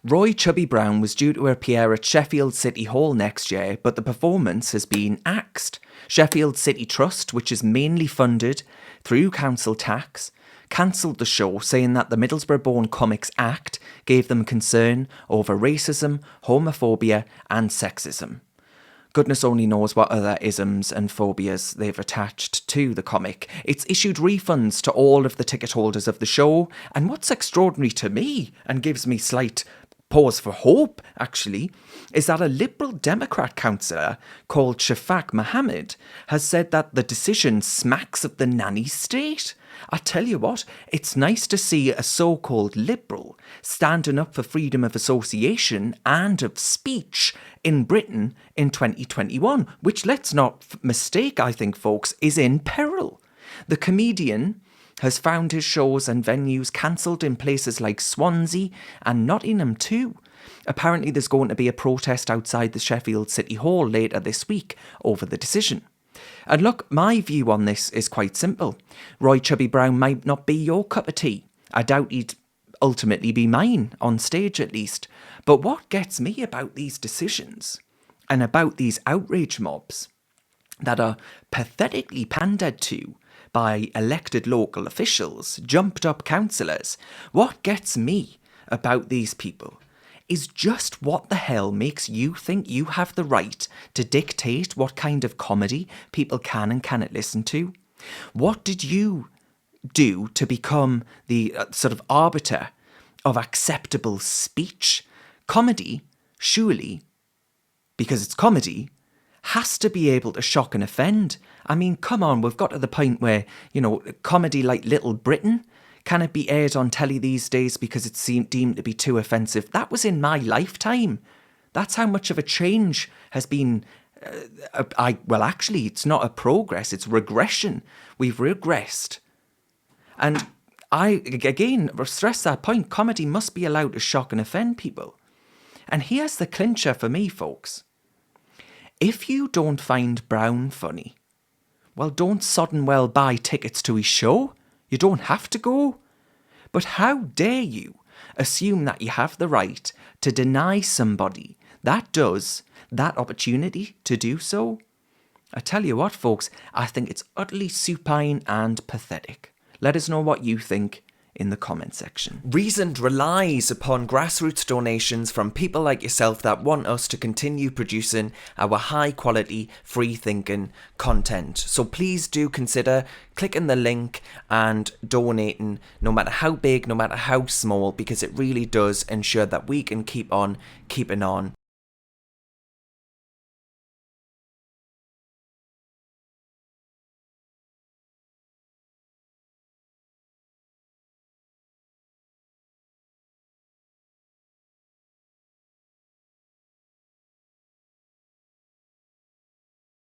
Roy Chubby Brown was due to appear at Sheffield City Hall next year, but the performance has been axed. Sheffield City Trust, which is mainly funded through council tax, cancelled the show, saying that the Middlesbrough-born Comics Act gave them concern over racism, homophobia and sexism. Goodness only knows what other isms and phobias they've attached to the comic. It's issued refunds to all of the ticket holders of the show, and what's extraordinary to me, and gives me slight pause for hope, actually, is that a Liberal Democrat councillor called Shafaq Mohammed has said that the decision smacks of the nanny state. I tell you what, it's nice to see a so-called Liberal standing up for freedom of association and of speech in Britain in 2021, which, let's not mistake, I think, folks, is in peril. The comedian has found his shows and venues cancelled in places like Swansea and Nottingham too. Apparently there's going to be a protest outside the Sheffield City Hall later this week over the decision. And look, my view on this is quite simple. Roy Chubby Brown might not be your cup of tea. I doubt he'd ultimately be mine, on stage at least. But what gets me about these decisions and about these outrage mobs that are pathetically pandered to by elected local officials, jumped up councillors, what gets me about these people is just what the hell makes you think you have the right to dictate what kind of comedy people can and cannot listen to? What did you do to become the sort of arbiter of acceptable speech? Comedy, surely, because it's comedy, has to be able to shock and offend. I mean, come on, we've got to the point where, comedy like Little Britain, can it be aired on telly these days because it's deemed to be too offensive? That was in my lifetime. That's how much of a change has been. Actually, it's not a progress, it's regression. We've regressed. And I, again, stress that point, comedy must be allowed to shock and offend people. And here's the clincher for me, folks. If you don't find Brown funny, well, don't sodden well buy tickets to his show. You don't have to go. But how dare you assume that you have the right to deny somebody that opportunity to do so? I tell you what, folks, I think it's utterly supine and pathetic. Let us know what you think in the comment section. Reasoned relies upon grassroots donations from people like yourself that want us to continue producing our high quality, free thinking content. So please do consider clicking the link and donating, no matter how big, no matter how small, because it really does ensure that we can keep on keeping on